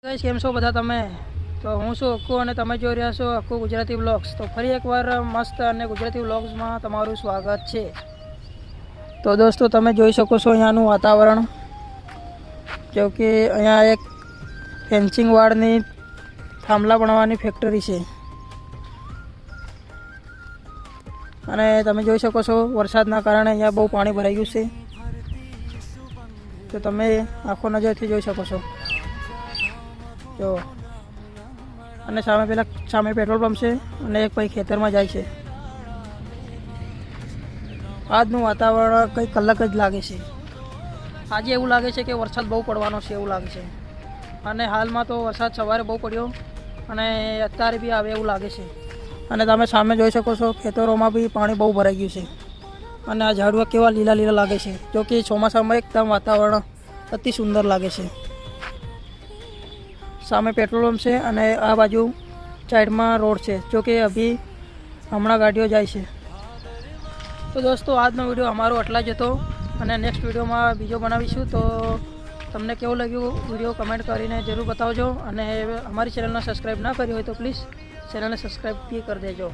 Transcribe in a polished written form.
Guys કેમ છો બધા તમે? તો હું છું અક્કુ અને તમે જોઈ રહ્યા છો અક્કુ ગુજરાતી વ્લોગ્સ. તો ફરી એકવાર મસ્ત અને ગુજરાતી વ્લોગ્સમાં તમારું સ્વાગત છે. તો દોસ્તો તમે જોઈ શકો છો અહીંયાનું વાતાવરણ, જો કે અહીંયા એક ફેન્સિંગ વાળની થાંભલા બનાવવાની ફેક્ટરી છે અને તમે જોઈ શકો છો વરસાદના કારણે અહીંયા બહુ પાણી ભરાઈ ગયું છે. તો તમે આંખો નજરથી જોઈ શકો છો જો, અને સામે પેટ્રોલ પંપ છે અને એક ભાઈ ખેતરમાં જાય છે. આજનું વાતાવરણ કંઈક અલગ જ લાગે છે. આજે એવું લાગે છે કે વરસાદ બહુ પડવાનો છે એવું લાગે છે, અને હાલમાં તો વરસાદ સવારે બહુ પડ્યો અને અત્યારે બી આવે એવું લાગે છે. અને તમે સામે જોઈ શકો છો ખેતરોમાં બી પાણી બહુ ભરાઈ ગયું છે અને આ ઝાડવા કેવા લીલા લીલા લાગે છે, જો કે ચોમાસામાં એકદમ વાતાવરણ અતિ સુંદર લાગે છે. સામે પેટ્રોલ પંપ છે અને આ બાજુ સાઈડમાં રોડ છે, જો કે હમણાં ગાડીઓ જાય છે. તો દોસ્તો આજનો વિડીયો અમારો આટલા જ હતો અને નેક્સ્ટ વિડીયોમાં બીજો બનાવીશું. તો તમને કેવું લાગ્યું વિડીયો કમેન્ટ કરીને જરૂર બતાવજો, અને અમારી ચેનલને સબસ્ક્રાઈબ ના કરી હોય તો પ્લીઝ ચેનલને સબસ્ક્રાઈબ બી કરી દેજો.